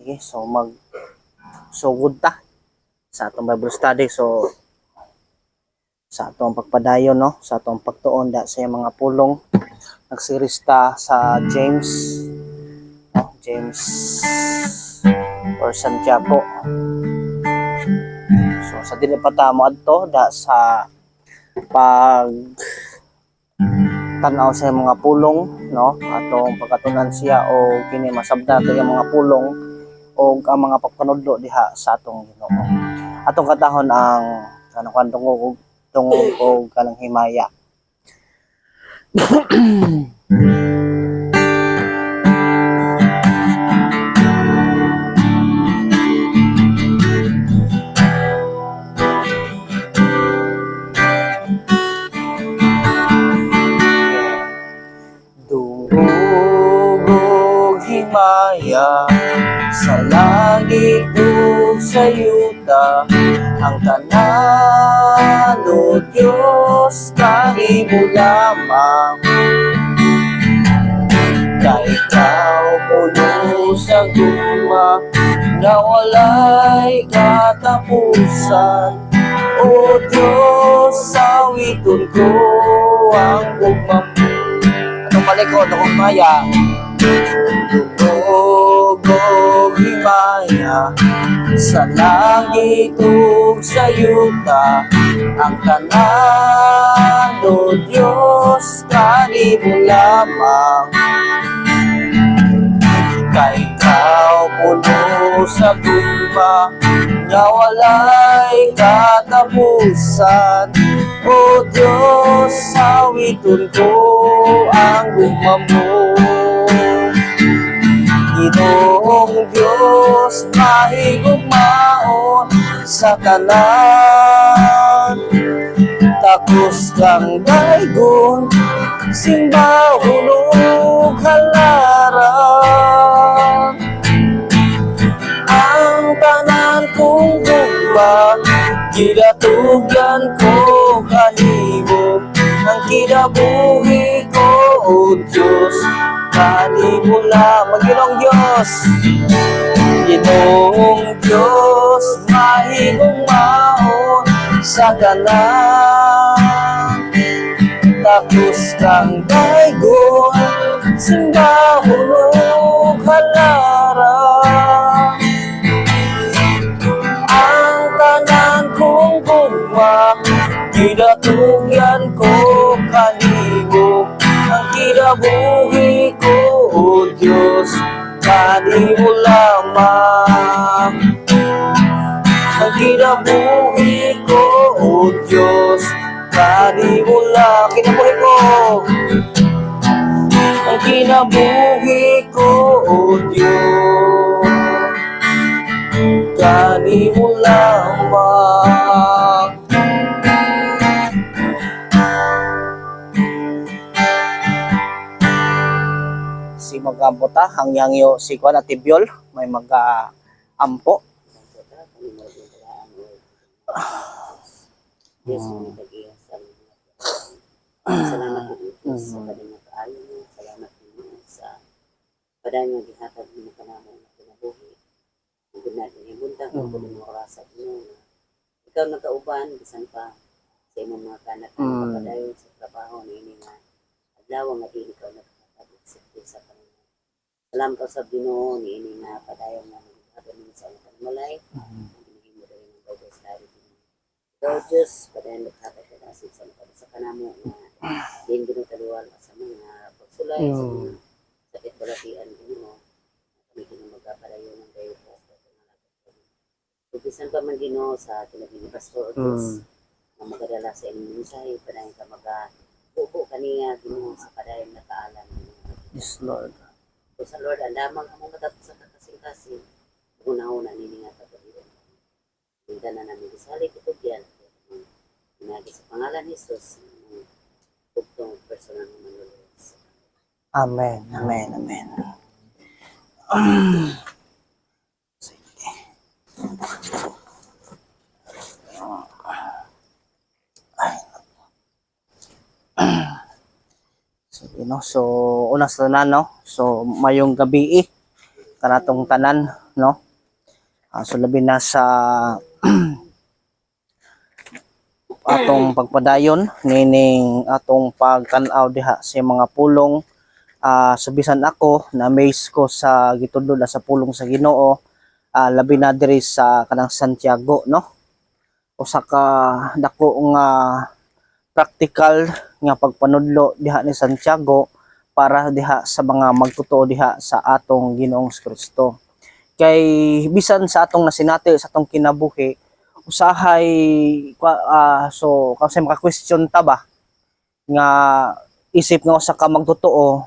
Sige, so sugod ta sa atong Bible study. So sa atong pagpadayon, no, sa atong pagtuon da sa mga pulong, nagseries ta sa James, no, James or Santiago. So sa dili pa ta moadto da sa pag tanaw sa mga pulong, no, atong pagkatunan siya o kini masabda to yung mga pulong o ang mga pagpanudlo diha sa atong Ginoo. Atong katahon ang kanang tungog o kanang himaya. Dungog himaya sa langit ug sa yuta, ang tanan o Diyos kanimo lamang. Kay ikaw puno sa guma na walay katapusan, o Diyos sawiton ko ang ugma. Anong malikod akong maya? Dugog himaya sa langit ug sa yuta, ang tanan o Diyos kanimo lamang. Kay ikaw puno sa guma nga walay katapusan, o Diyos sawiton ko ang guma mo. Ginoong Diyos mahigugmaon sa tanan, takos kang daygon simba hulog halaran. Ang tanan kong gugma gidatugyan ko kanimo, ang kinabuhi ko o Diyos kanimo lamang. Ginong Diyos, Ginoong Diyos mahigugmaon sa tanan, takos kang daygon simba hulog halaran. Ang tanan kong gugma gidatugyan ko kanimo, ang kinabuhi ko o Diyos kanimo lamang. Ang kinabuhi ko o Diyos kanimo lang. Kinabuhi ko, ang kinabuhi ko o Diyos kanimo lamang. Si mag-ampo ang yangyo si Kuan at Tibyol, may mag-ampo. Salamat po sa kanyang kaayo mo. Salamat po sa padayon nga gihatag mo kanamo na kinabuhi. Ug natin ibuntag mo kuno mo rasa mo. Ikaw nakauban bisan pa sa imong mga kanak padayon sa trabaho niini nga adlaw nga dili ikaw naghatag sa kanimo. Salamat ka sa Ginoo niini nga padayon nga gihatag mo sa imong malay. Hinihimo rin ang Bible study. So Diyos padayon naghatag sa kanamo nga din ginutaluan sa mga pagsulay sa mga sakit balatian mo, kami magkapalayo ng kayo sa upisan pa man Ginoo sa tinaging pastor Diyos na magadala sa inyong mensahe padayon ka mag-upo kaniya Ginoo sa padayon na kaalam. Yes, Lord. So sa Lord, ang damang among matapos sa kakasing-kasing una-una nini nga kapatid. Hindi na namin isalik ito yan. Pinagi sa pangalan ni Jesus, bugtong personal ng manululis. Amen, amen, amen. Sige. Sige, no? So, una sa tanan, no? So, mayong gabi kanatong tanan, no? So labi na sa atong pagpadayon nining atong pagtan-aw diha sa mga pulong. So bisan ako na amaze ko sa gitudlo sa pulong sa Ginoo, labi na diri sa kanang Santiago, no? Usa ka dako nga practical nga pagpanudlo diha ni Santiago para diha sa mga magtotoo diha sa atong Ginoong Kristo. Kay bisan sa atong nasinati sa atong kinabuhi, usahay so kasi maka-question ta ba nga isip nga usa ka magtotoo,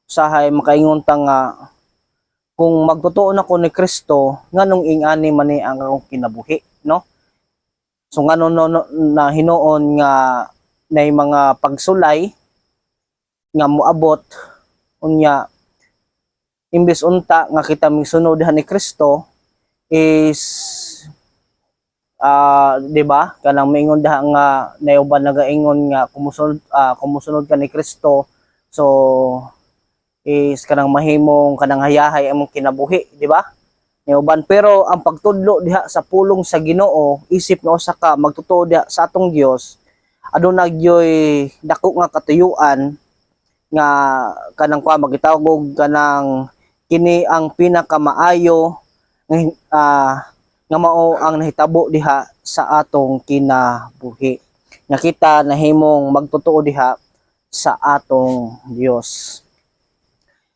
usahay makaingon ta nga kung magtotoo na ko ni Kristo nganong ingani man ni ang akong kinabuhi, no? So ngano na hinuon nga nay mga pagsulay nga moabot unya imbes unta nga kita misunod ni Kristo is di ba kanang maingon daha nga nayuban nagaingon nga kumusunod ka ni Kristo, so is kanang mahimong kanang hayahay among kinabuhi, di ba? Nayuban, pero ang pagtudlo diha sa pulong sa Ginoo, isip nga usa ka magtutuo diha sa atong Dios, aduna gyoy dako nga katuyuan nga kanang magitawag og kanang kini ang pinakamaayo nga mao ang nahitabo diha sa atong kinabuhi. Nga kita nahimong magtotoo diha sa atong Dios.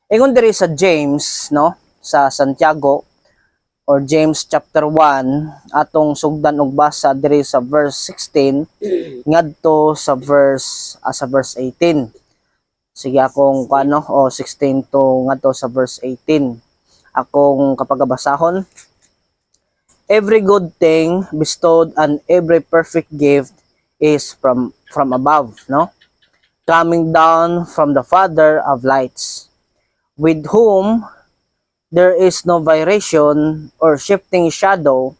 Ingon diri sa James, no, sa Santiago or James chapter 1, atong sugdan og basa diri sa verse 16 ngadto sa verse 18. Sige akong 16 to ngadto sa verse 18. Akong kapagabasahon. Every good thing bestowed and every perfect gift is from above, no? Coming down from the Father of lights, with whom there is no variation or shifting shadow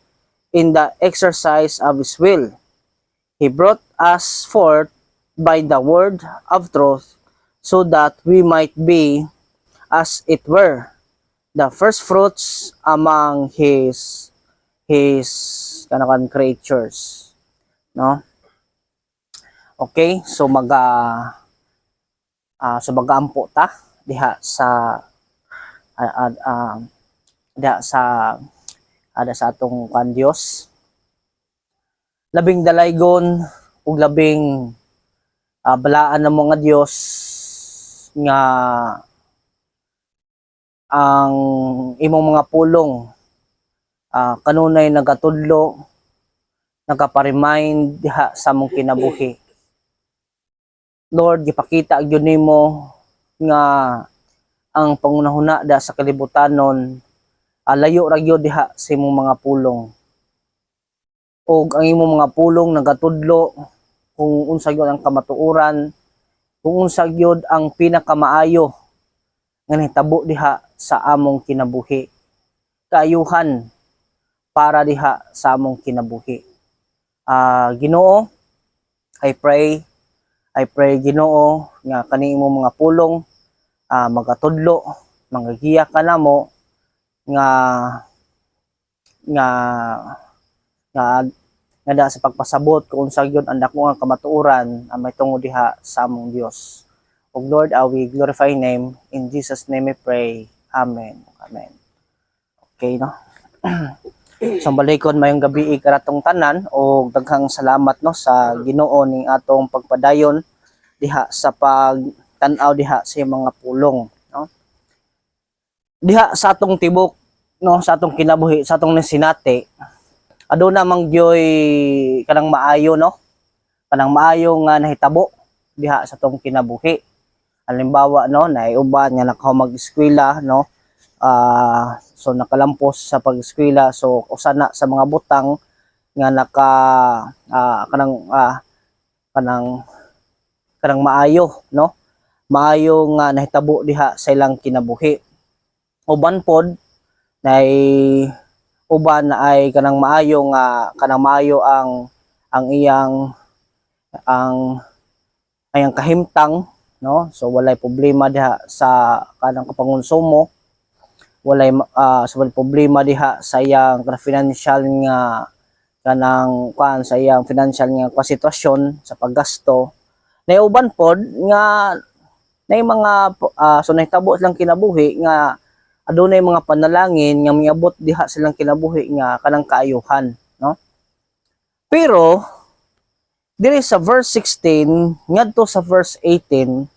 in the exercise of His will. He brought us forth by the word of truth, so that we might be, as it were, the first fruits among His kanakan creatures, no? Okay, so magaampo ta diha sa sa atong kan Dios. Labing dalaygon ug labing balaan ng mga Dios nga ang imong mga pulong kanunay nagatudlo, nagapa-remind diha sa mong kinabuhi. Lord, gipakita gyud nimo nga ang pangunahuna da sa kalibutanon layo ra gyud diha sa imong mga pulong. Og ang imong mga pulong nagatudlo kung unsa gyud ang kamatuoran, kung unsa gyud ang pinakamaayo nga nahitabo diha sa among kinabuhi. Kaayuhan para diha sa among kinabuhi. Ginoo, I pray Ginoo nga kani imong mga pulong magatudlo, mangagiya ka namo nga da sa pagpasabot kung unsa gyud ang dako nga kamatuoran may tungod diha sa among Dios. Og Lord, we glorify name, in Jesus name we pray. Amen. Amen. Okay, no? So balikon mayong gabi karatong tanan o daghang salamat, no, sa Ginoo ning atong pagpadayon diha sa pagtan-aw diha sa mga pulong, no? Diha sa atong tibok, no, sa atong kinabuhi, sa atong nasinati, aduna mang gyoy kanang maayo, no? Kanang maayo nga nahitabo diha sa atong kinabuhi. Halimbawa, no, naiuban nga nakaw mag-eskwela, no? So nakalampos sa pag-eskwela, so usana sa mga butang nga kanang maayo, no? Maayo nga nahitabo diha sa ilang kinabuhi. Uban pod uban na ay kanang maayo ang iyang kahimtang, no? So walay problema diha sa kanang kapangonsumo. sa problema diha sa iyang financial nga kanang kuan sa iyang financial nga sitwasyon sa paggasto. Naiuban pod nga nay mga so nahitabo silang kinabuhi nga adunay mga panalangin nga miabot diha silang kinabuhi nga kanang kaayuhan, no? Pero diri sa verse 16 ngadto sa verse 18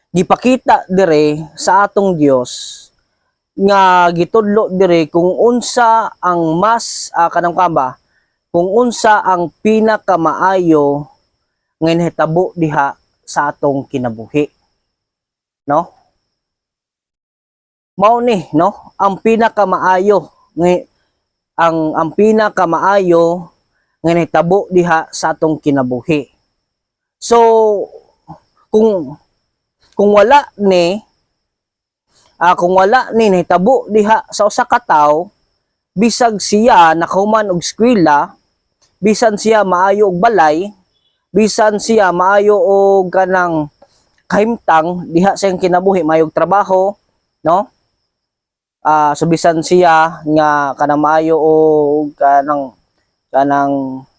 gipakita dire sa atong Dios nga gitudlo dire kung unsa ang mas kanang kamba, kung unsa ang pinakamaayo nga nahitabo diha sa atong kinabuhi, no? Mao ni, no, ang pinakamaayo ang pinakamaayo nga nahitabo diha sa atong kinabuhi. So kung wala ni nahitabo diha sa usa ka tawo, bisag siya nakahuman og eskwela, bisan siya maayo og balay, bisan siya maayo og kanang kahimtang diha sa iyang kinabuhi, mayog trabaho, no? So bisan siya nga kanang maayo og kanang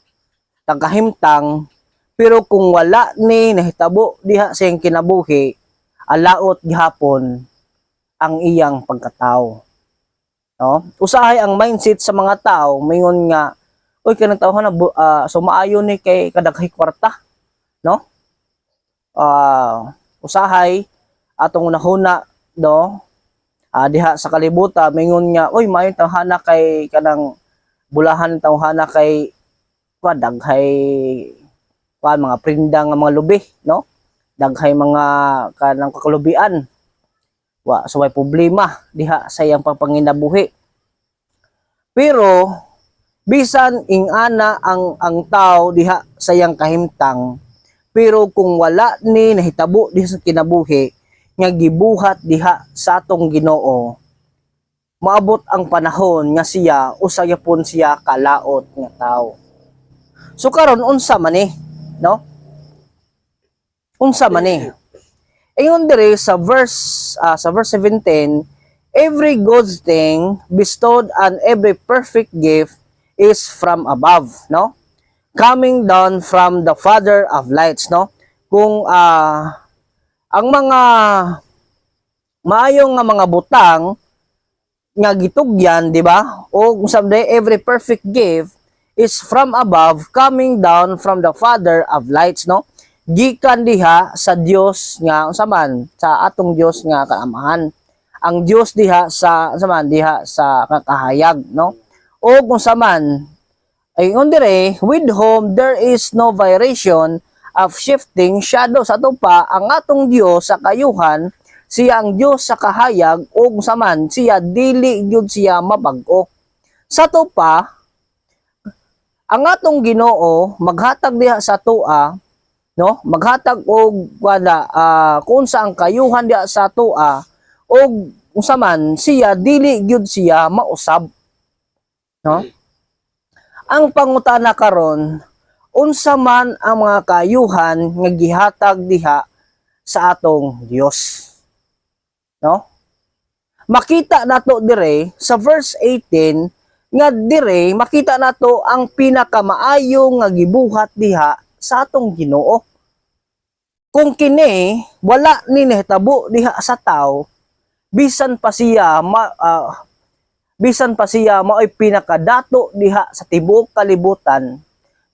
tagahimtang, pero kung wala ni nahitabo diha sa iyang kinabuhi, alaot gihapon ang iyang pagkatao, no? Usahay ang mindset sa mga tao mayon nga oy kanang tawhan na so maayo ni kay kadaghay kwarta, no? Usahay atong unahuna, no, diha sa kalibutan mayon nga oy maayo tawhana kay kanang bulahan tawhana kay daghay mga prinda nga mga lubi, no? Daghay mga kanang kakalubian. So may problema diha sa iyang pagpanginabuhi. Pero bisan ingana ang tao diha sa iyang kahimtang, pero kung wala ni nahitabo diha sa kinabuhi nga gibuhat diha sa atong Ginoo, maabot ang panahon nga siya usa gyapon siya kalaot nga tao. So karon unsa man ni, no? Unsa man ni? Ingon dire sa verse 17, every good thing bestowed and every perfect gift is from above, no? Coming down from the Father of lights, no? Kung ang mga maayong nga mga butang nga gitugyan, di ba? O kung sabi every perfect gift is from above, coming down from the Father of lights, no? Gikan diha sa Dios nga unsaman, sa atong Dios nga kaamahan. Ang Dios diha sa unsaman diha sa kakahayag, no? O kung saman ay dire with whom there is no variation of shifting shadows. Ato pa ang atong Dios sa kayuhan, siya ang Dios sa kahayag, o kung saman siya dili gyud siya mabag-o. Sa to pa ang atong Ginoo maghatag diha sa tua, no, maghatag og kung sa ang kayuhan diha sa tua, og unsa man siya dili gyud siya mausab, no? Ang pangutana karon, unsa man ang mga kayuhan nga gihatag diha sa atong Dios, no? Makita nato dire sa verse 18 nga dire makita nato ang pinakamaayo nga gibuhat diha sa atong Ginoo. Kung kini wala ni nahitabo diha sa tao, bisan pa siya mao'y pinakadato diha sa tibuok kalibutan,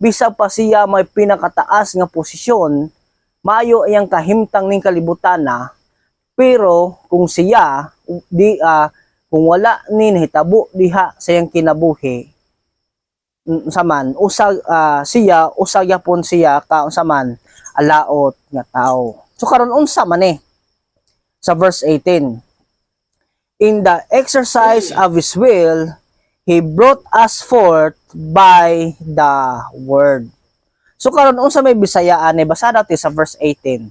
bisan pa siya may pinakataas nga posisyon, maayo iyang kahimtang ning kalibutana, pero kung siya kung wala ni nahitabo diha sa iyang kinabuhi, unsaman siya gyapon siya ka unsaman alaot nga tao. So karon unsa man ni sa verse 18, in the exercise of his will he brought us forth by the word. So karon unsa may Bisayaan ni basa natin sa verse 18.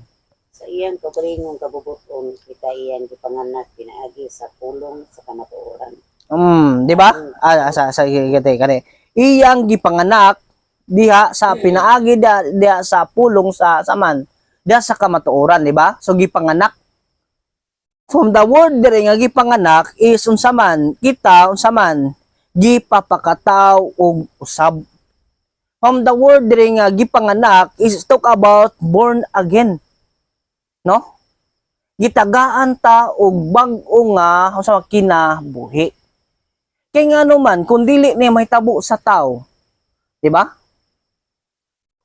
Sa iyang kabalingong kabubuton kita iyang gipanganak pinaagi sa pulong sa kamatuoran. Di ba? Sa kani iyang gipanganak diha sa pinaagi diha sa pulong sa saman diha sa kamatuoran, di ba? So gipanganak From the word diri nga gipanganak is unsaman kita unsaman gipapakataw og usab. From the word diri nga gipanganak is talk about born again. No? Gitagaan ta og bag-o nga unsa kinabuhi. Kay ngano man kung dili ni mahitabo sa tao, di ba?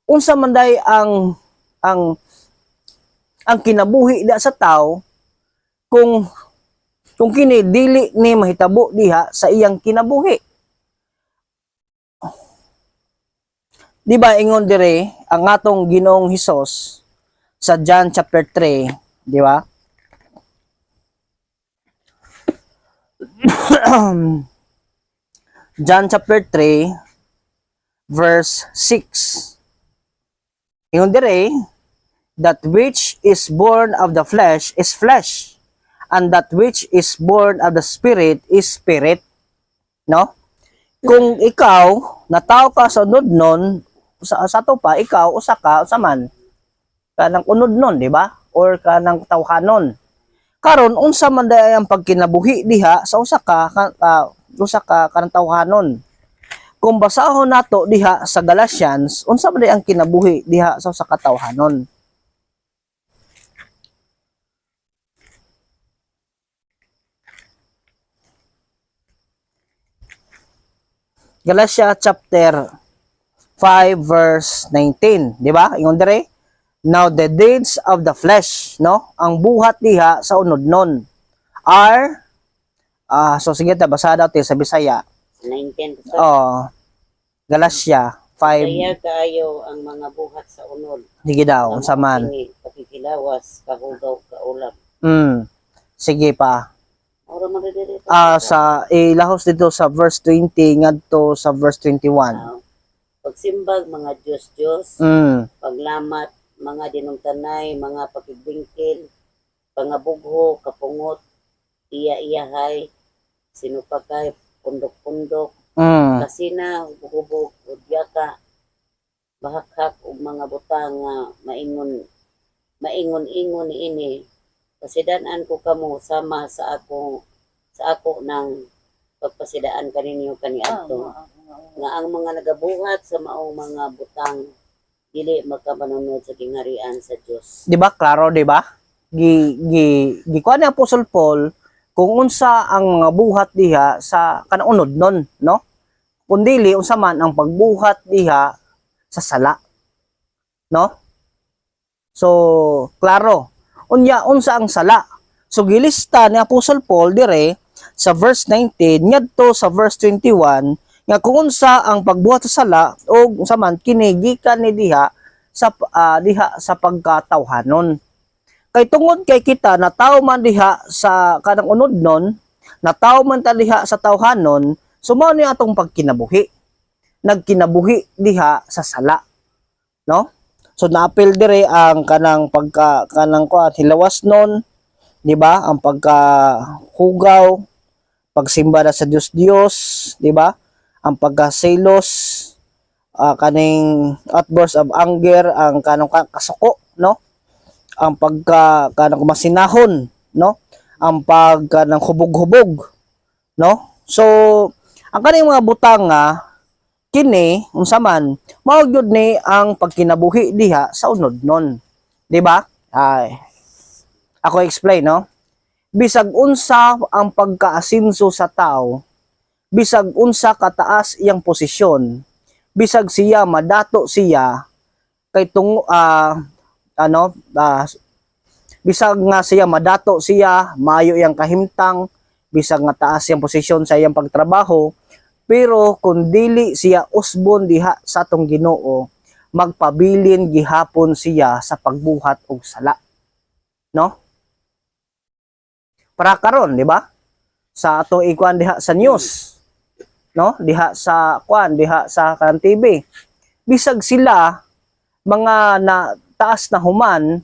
Unsa man day ang kinabuhi da sa tao kung kini dili ni mahitabo diha sa iyang kinabuhi. Di ba ingon dire ang atong Ginoong Hesus sa John chapter 3, di ba? John chapter 3 verse 6. Ingon dire, that which is born of the flesh is flesh, and that which is born of the spirit is spirit. No? Kung ikaw nataw ka sa unod nun, sa to pa ikaw usa ka usaman kanang unod nun, di ba? Or kanang tawhanon. Karon unsa man day ang pagkinabuhi diha sa usa ka kanang tawhanon. Kung basahon nato diha sa Galatians, unsa man day ang kinabuhi diha sa usa ka tawhanon? Galatia chapter 5 verse 19, di ba? Ingon dire, now the deeds of the flesh, no? Ang buhat diha sa unod nun are so sige ta basada ti sa Bisaya. 19. Galatia 5. Kaya kaayo ang mga buhat sa unod. Sige daw, unsa man. Pakikilawas, kahugaw, kaulam. Sige pa. Ora man diri. Sa ilahos dito sa verse 20 ngadto sa verse 21. Pagsimbag, mga Diyos, paglamat, mga dinungtanay, mga pakigbingkil, pangabugho, kapungot, iya-iyahay, sinupakay, pundok-pundok, kasina, hubog, udyaka, bahakak, ug mga butang nga maingon-ingon ini, pasidanan ko kamo sama sa ako ng pagpasidaan kaninyo kaniadto. Nga ang mga nagabuhat sa maong mga butang dili makapanunod sa kingharian sa Dios. Di ba klaro, di ba? Kuha ni Apostle Paul kung unsa ang mga buhat diha sa kanunod nun, no? Kundili unsa man ang pagbuhat diha sa sala. No? So, klaro. Unya unsa ang sala? So gilista ni Apostle Paul dire sa verse 19 ngadto sa verse 21 nga kung unsa ang pagbuhat sa sala o unsa man kini gikan ni diha sa pagkatawhanon. Kay tungod kay kita nataw man diha sa kanang unod nun, nataw man ta diha sa tawhanon, sumo ni atong pagkinabuhi. Nagkinabuhi diha sa sala. No? So naapil dire ang kanang hilawas nun, di ba? Ang pagkahugaw, pagsimba na sa Diyos, di ba? Ang pagkaselos, kaning outburst of anger, ang kanang kasuko, no? Ang kanang masinahon, no? Ang kanang hubog-hubog, no? So, ang kaning mga butang nga kini unsa man mao gyud ni ang pagkinabuhi diha sa unod nun, di ba? Ako explain, no? Bisag unsa ang pagkaasinso sa tao, bisag unsa kataas iyang posisyon, bisag siya madato siya kay bisag nga siya madato siya, maayo iyang kahimtang, bisag nga taas iyang posisyon sa iyang pagtrabaho, pero kung dili siya usbon diha sa atong Ginoo, magpabilin gihapon siya sa pagbuhat og sala. No? Para karon, di ba? Sa ato ikuan diha sa news, no? Diha sa kan TV. Bisag sila mga taas na human,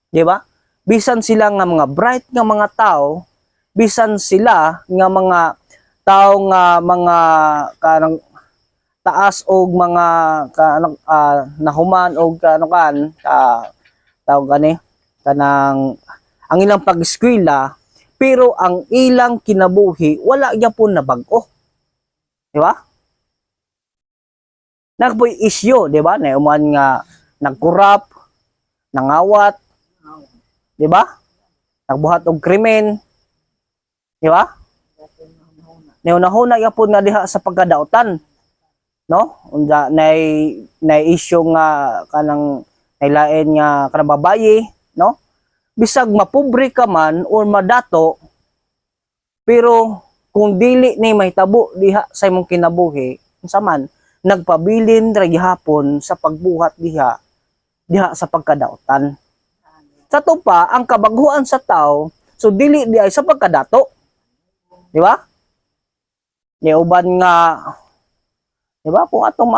di ba? Bisan sila nga mga bright nga mga tao, bisan sila nga mga tao nga mga kanang taas og mga nahuman og tawag gani kanang ang ilang pag-eskwela pero ang ilang kinabuhi wala gyapon nabag-o. Di ba? Nagpoy isyo, di ba? Na uman nga nagkurap, nangawat, di ba? Nagbuhat og krimen, di ba? Naunahuna gyapon nga diha sa pagkadaotan, no? Unda nay issue nga kanang nailain nga kanang babaye, no? Bisag mapobre ka man or madato, pero kung dili ni mahitabo diha sa imong kinabuhi, unsa man nagpabilin ra gihapon sa pagbuhat diha sa pagkadaotan. Sa to pa ang kabaguhan sa tao, so dili di ay sa pagkadato. Di ba? Ni uban nga, di ba, kung atong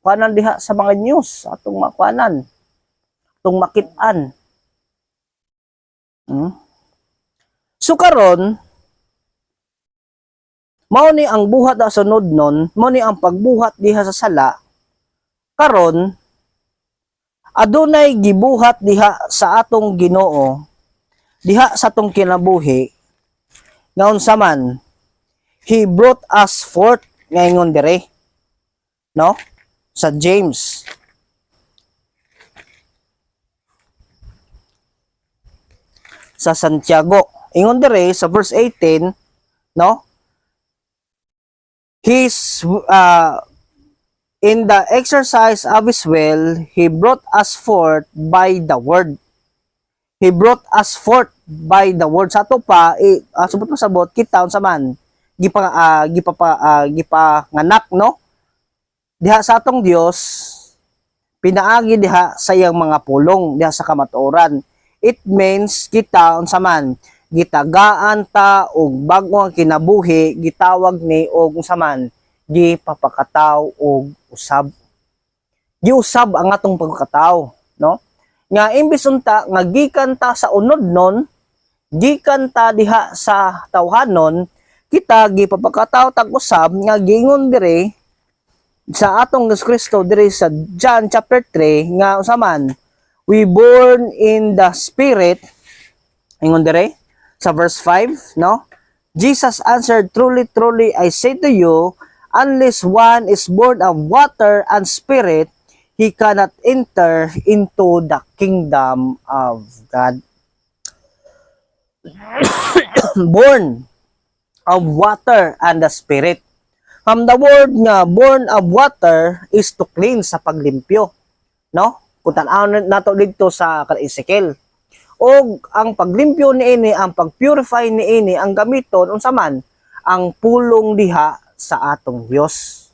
kuanan diha sa mga news, atong makuanan, atong makit-an. So karon, mao ni ang buhat sa sunod nun, mao ni ang pagbuhat diha sa sala. Karon, adunay gibuhat diha sa atong Ginoo, diha sa atong kinabuhi, nga unsa man, He brought us forth ngayon dire, no? Sa James. Sa Santiago. Ingon dire sa verse 18, no? In the exercise of his will, he brought us forth by the word. He brought us forth by the word. Sa to pa, subot mo sabot, kita unsa man gipanganak, no? Diha sa atong Dios, pinaagi diha sa iyang mga pulong diha sa kamatuoran. It means kita unsa man gitagaan ta og bag-o ang kinabuhi, gitawag ni og unsa man gipapakataw og usab. Giusab ang atong pagkataw, no? Nga imbis unta nga gikan ta sa unod nun, gikan ta diha sa tawhanon, kita gipapakataw tag usab nga giingon dire sa atong Kristo dire sa John chapter 3 nga unsa man we born in the spirit, ingon dire sa verse 5, no? Jesus answered, truly truly I say to you, unless one is born of water and spirit, he cannot enter into the kingdom of God. Born of water and the spirit. From the word nga born of water is to cleanse, sa paglimpyo, no? Kung tan-aw nato dito sa Ezekiel. O ang paglimpyo niini, ang pagpurify niini, ang gamiton unsa man ang pulong diha sa atong Dios.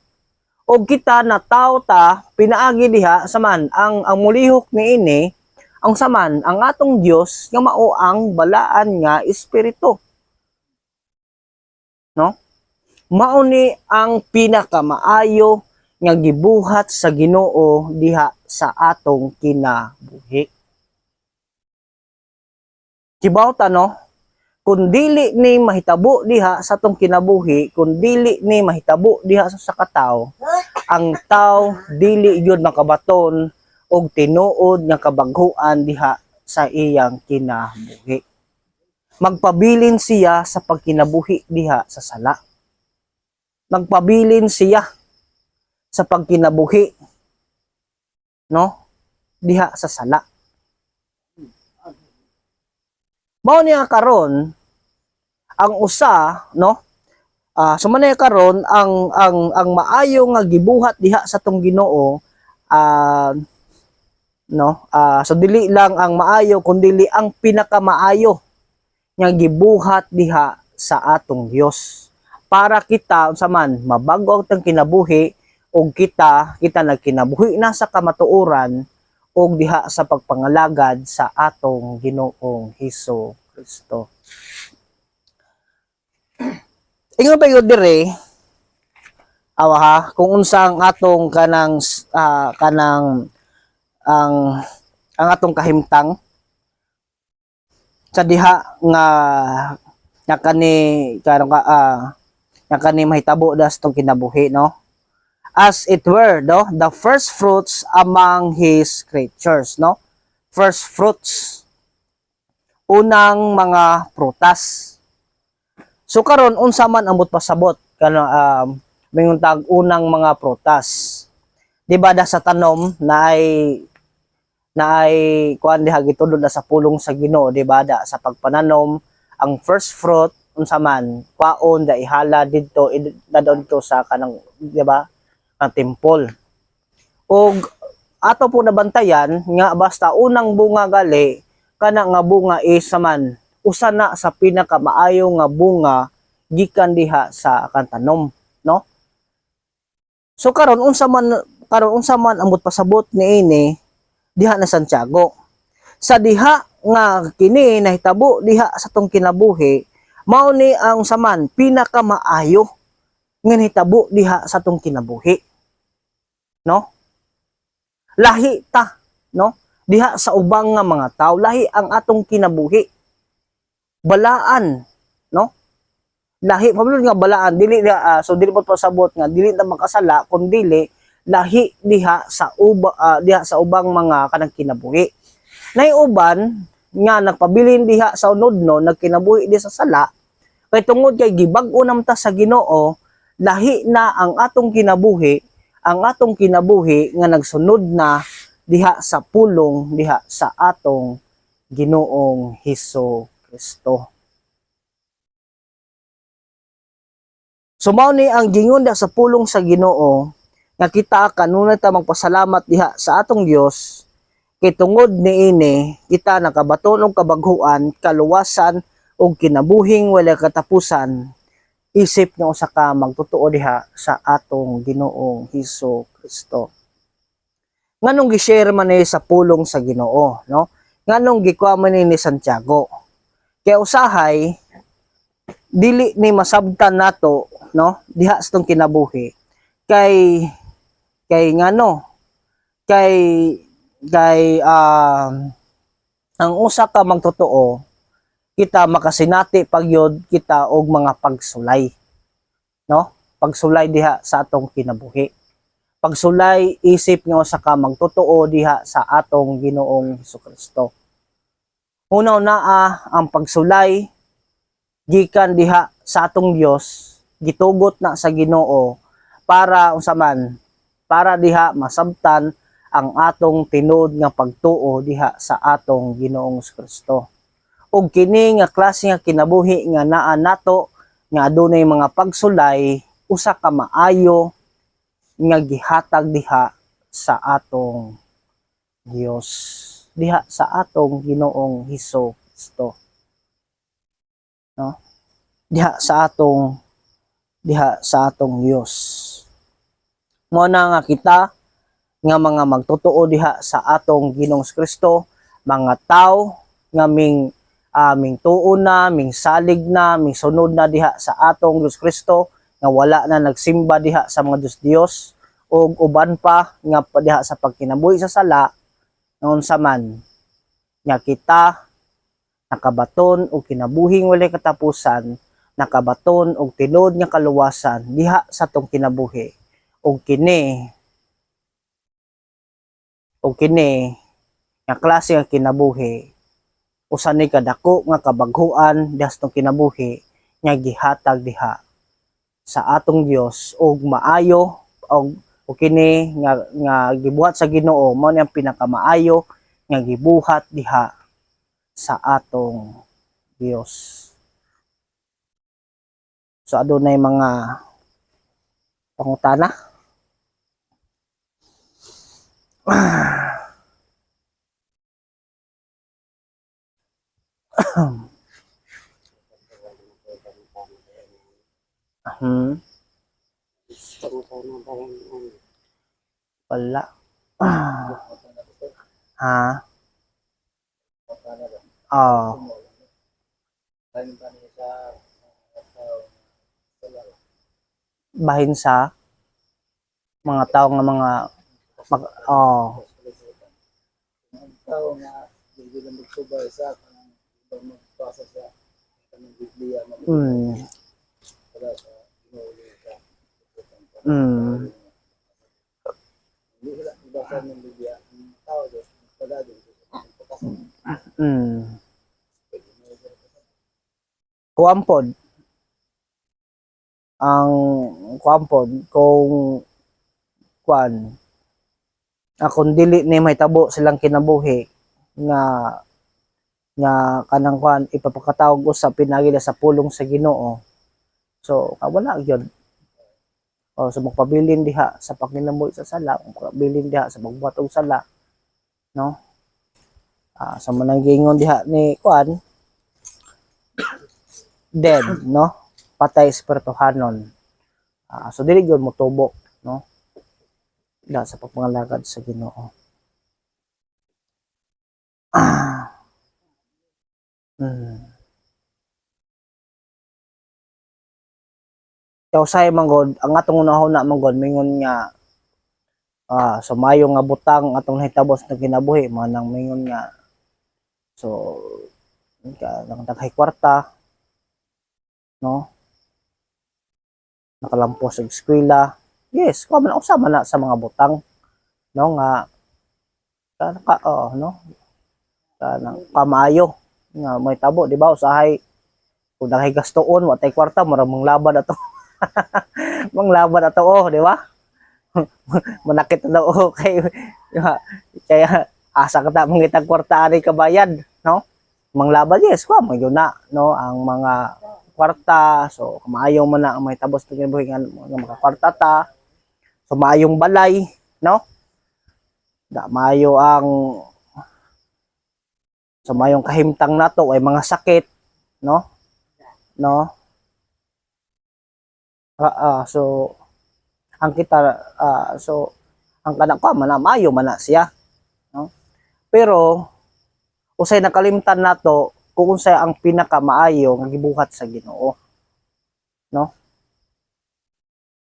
O kita na tao ta pinaagi diha sa man ang mulihok niini, ang saman ang atong Dios nga mao ang balaan nga espiritu. No? Mao ni ang pinakamaayo nga gibuhat sa Ginoo diha sa atong kinabuhi. Kibawta, no? Kung dili ni mahitabo diha sa atong kinabuhi, kung dili ni mahitabo diha sa katawo, ang tao dili gyud makabaton og tinuod nga kabaghuan diha sa iyang kinabuhi. Magpabilin siya sa pagkinabuhi diha sa sala. Magpabilin siya sa pagkinabuhi, no? Diha sa sala. Mao niya karon ang usa, no? Sumanay karon ang maayo nga gibuhat diha sa tong Ginoo, no? So dili lang ang maayo kundi ang pinakamaayo nga gibuhat diha sa atong Dios para kita unsa man mabago ang kinabuhi og kita nagkinabuhi na sa kamatuoran og diha sa pagpangalagad sa atong Ginoong Hesus Kristo. Ingon pa yun dire, kung unsang atong kanang ang atong kahimtang sa diha nga kani mahitabo das tong kinabuhi, no? As it were, no, the first fruits among his creatures, no? First fruits. unang mga prutas. So karon unsa man amot pasabot kana mingon tag unang mga prutas. Di ba da sa tanom na ay kuan diha gitudlo na sa pulong sa Ginoo, di ba da sa pagpananom ang first fruit unsa man kwaon da ihala didto dadon dito sa kanang di ba ang temple. Og ato po nabantayan nga basta unang bunga gali kana nga bunga is saman usa na sa pinakamaayo nga bunga gikan diha sa kantanom, no? So karon unsa man amot pasabot niini diha na Santiago. Sa diha nga kini nahitabo diha sa tong kinabuhi, mao ni ang saman pinakamaayo nga nahitabo diha sa tong kinabuhi. No? Lahi ta, no? Diha sa ubang nga mga tao, lahi ang atong kinabuhi. Balaan, no? Lahi pamilya nga balaan, dili so dili mo pasabot nga dili ta makasala kun dili lahi diha sa ubang mga kanang kinabuhi. Nay uban nga nagpabilin diha sa unodno nagkinabuhi di sa sala kay tungod kay gibag-o nam ta sa Ginoo, lahi na ang atong kinabuhi nga nagsunod na diha sa pulong diha sa atong Ginoong Hesus Kristo. So mao ni ang gingon sa pulong sa Ginoo nga kita kanunay ta magpasalamat diha sa atong Dios kay tungod niini kita nakabaton og kabaghuan, kaluwasan ug kinabuhing wala katapusan isip nga usa ka magtotoo diha sa atong Ginoong Hesus Kristo. Nganong gi-share man ni sa pulong sa Ginoo, no? Nganong gikuha man ni Santiago. Kay usahay dili ni masabtan nato, no? Diha sa tong kinabuhi kay ngano kay ang usa ka magtotoo kita makasinati pagyod kita og mga pagsulay, no? Pagsulay diha sa atong kinabuhi, pagsulay isip nga usa ka magtotoo diha sa atong Ginoong Hesukristo. Una-una ang pagsulay gikan diha sa atong Dios, gitugot na sa Ginoo para unsa man para diha masabtan ang atong tinud nga pagtuo diha sa atong Ginoong Kristo. Ug kini nga klase nga kinabuhi nga naa nato nga adunay mga pagsulay usa ka maayo nga gihatag diha sa atong Dios, diha sa atong Ginoong Hesus Kristo, no? Diha sa atong Dios. Mo na nga kita nga mga magtotoo diha sa atong Ginoong Kristo, mga tao nga ming tuon na, ming salig na, ming sunod na diha sa atong Diyos Kristo, nga wala na nagsimba diha sa mga Diyos o uban pa nga diha sa pagkinabuhi sa sala, noon sa man nga kita nakabaton og kinabuhing walay katapusan, nakabaton og tinod nga kaluwasan diha sa tong kinabuhi. Og kini nga klase nga kinabuhi usa ni kadako nga kabaghuan diha sa tong kinabuhi nga gihatag diha sa atong Dios og maayo og kini nga gibuhat sa Ginoo mao ni ang pinakamaayo nga gibuhat diha sa atong Dios. So adunay mga pangutana. Wala. Ha? Oh. Bahin sa mga tao nga mga tao nga hindi na magsubay sa kanang magbasa sa kanang Biblia para sa Ginoo sa hindi sila magbasa ng Biblia ang tao Diyos padadong kuampod ang kuampod kung kuan akong dili ni mahitabo silang kinabuhi nga kanang kuan ipapakatawag usab pinagi sa pulong sa Ginoo. So wala gyud. O so magpabilin diha sa pagkinabuhi sa sala, magpabilin diha sa pagbuhat og sala, no? Sa manang giingon diha ni kuan dead, no? Patay espirituhanon. So dili gyud motubo, no? Diha sa pagpangalagad sa Ginoo. So say manggod ang atong unahuna manggod mingon nga so mayo nga butang atong nahitabos na kinabuhi manang mingon nga so nang daghay kwarta, no, nakalampos og eskwela, yes ko man usa man na sa mga butang, no, nga no, kanang kamayo nga may tabo di ba usahay kung daghay gastoon wa tay kwarta mura manglaban ato manglaban ato di ba? Manakit na kay kaya asa ka ta mangitag kwarta ani kabayan, no? Manglaban yes ko man na, no, ang mga kwarta so maayo man na ang may tabos ng kinabuhi nga makakwarta ta. So maayong balay, no? Maayo ang so maayong kahimtang nato ay mga sakit, no? No? So ang kita so ang kanak pa man maayo man na siya, no? Pero usay nakalimtan nato kung unsay ang pinakamaayo nga gibuhat sa Ginoo, no?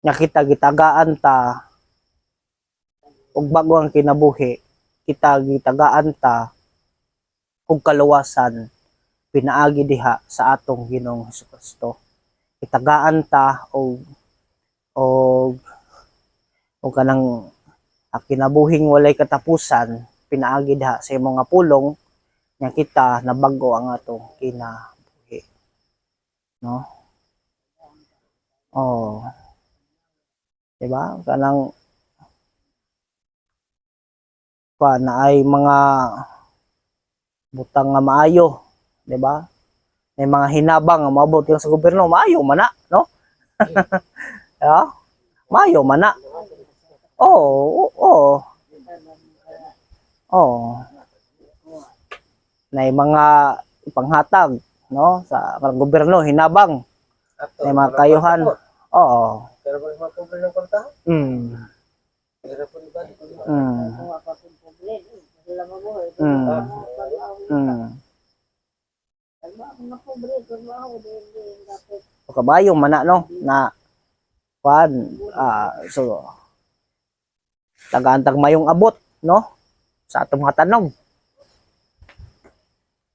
Nga kita gitagaan ta og bago ang kinabuhi, kita gitagaan ta og kaluwasan pinaagi diha sa atong Ginoong Hesukristo. Itagaan ta og kanang kinabuhing walay katapusan pinaagi diha sa imong nga pulong nga kita nabago ang atong kinabuhi, no? Oh, diba? Kanang na ay mga butang nga maayo, diba? May mga hinabang nga maabot lang sa gobyerno, maayo man na, no? Yeah? Maayo man na. Oo, oo. Oo. Na mga ipanghatag, no, sa gobyerno hinabang may mga kayuhan. Oo. Pero kung mapobre ng kwarta, pero po di ba? Kabayo man na, no, na kuan so tagantag mayong abot, no, sa atong mga tanom,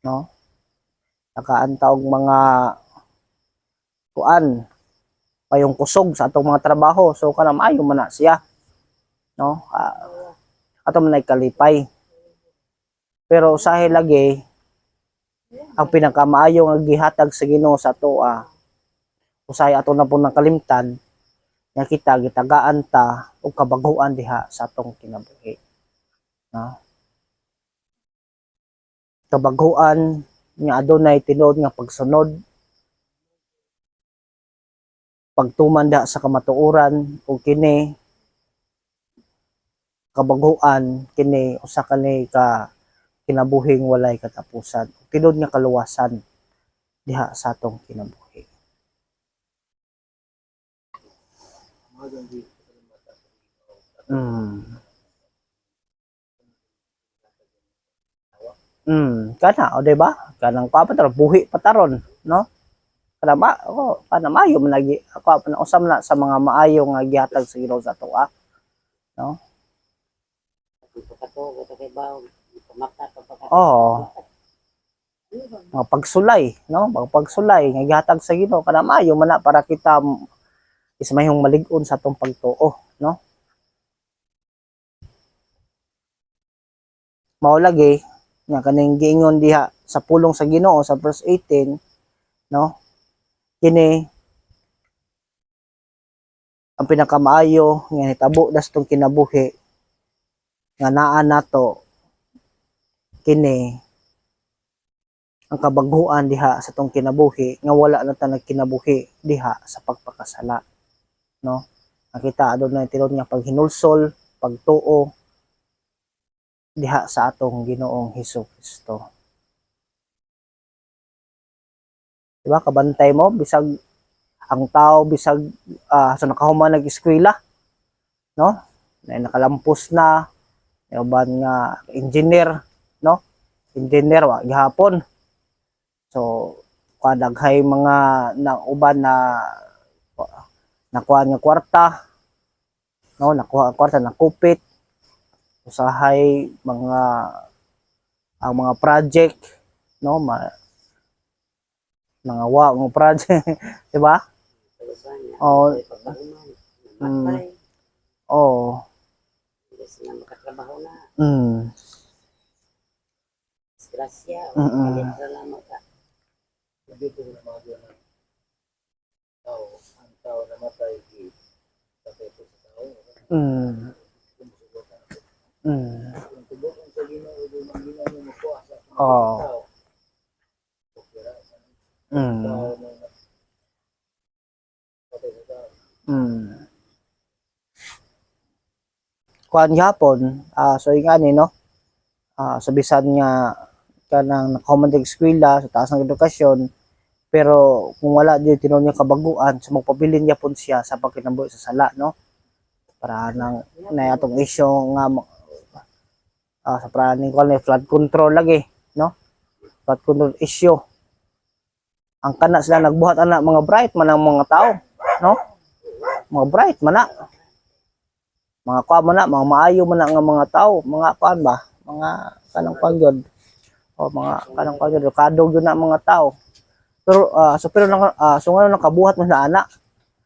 no, nakaanta og mga kuan payong kusog sa atong mga trabaho so kana maayo man na siya, no, ato man kalipay. Pero usahay lagi ang pinakamaayo nga gihatag sa Ginoo sa atoa usahay ato na po nakalimtan nga kita gitagaan ta og kabaguan diha sa atong kinabuhi, no? Kabaguan nga adunay tinuod nga pagsunod, pagtumanda sa kamatuoran ug kini kabaguan kini usa kani ka kinabuhing walay katapusan, tinuod nga kaluwasan diha sa atong kinabuhi. Kana o diba? Kanang papatar buhi pataron, no? Kana kana maayo man lagi ako na usam na sa mga maayo nga gihatag sa Ginoo sa atoa, no? Oo. Mga pagsulay, no? Mga pagsulay nga gihatag sa Ginoo kana maayo man na para kita ismayhong malig-on sa atong pagtuo, no? Mao lagi nga kaning giingon diha sa pulong sa Ginoo sa verse 18, no? kini ang pinakamaayo nga hitabo das tong kinabuhi nga naa nato kini ang kabaghuan diha sa tong kinabuhi nga wala na ta nagkinabuhi diha sa pagpakasala, no? Nakita adunay tinud nga paghinulsol, pagtuo diha sa atong Ginoong Hesukristo. Diba kabantay mo bisag ang tao bisag so nakahuman nag-eskwela, no? Na nakalampos na uban nga engineer, no? Engineer wa gihapon. So kadaghay mga na uban na nakuha nga kwarta, no? Nakuha ang kwarta na kupit usahay mga ang mga project, no? Mga mga project, di ba? Oo. Namatay. Oo. Hindi sila makatrabaho na. Disgrasya. Mm. Kalitra lamang ka. Dito na mga doon ng tao, ang tao namatay patay po sa tao. Kung tubukan sa Ginoo, doon ang Ginoo mo makuha sa tao. Kaya tao na patay sa tao. Kuan gyapon, so ingani no. So bisan nga kanang nakahuman sa eskwela sa taas ng edukasyon, pero kung wala di tinuod nga kabaguan, so magpabilin gyapon siya sa pagkinabuhi sa sala, no? Para nang na atong issue nga sa praning ko flood control lagi, no? Flood control issue. Ang kana sila nagbuhat ana mga bright man ang mga tao, no? Mga bright man na. Mga kuan man na, mga maayo man na nga mga tao, mga kuan ba? Mga kanang pagyod. O mga kanang pagyod, kadog yun na mga tao. Pero so nga nakabuhat man na ana.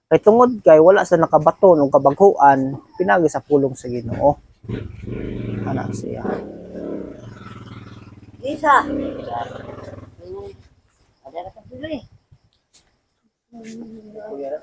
Kay tungod kay wala sa nakabaton og kabaghuan, pinagi sa pulong sa Ginoo. Ana siya. Isa. Ada ka tuloy. Kuya,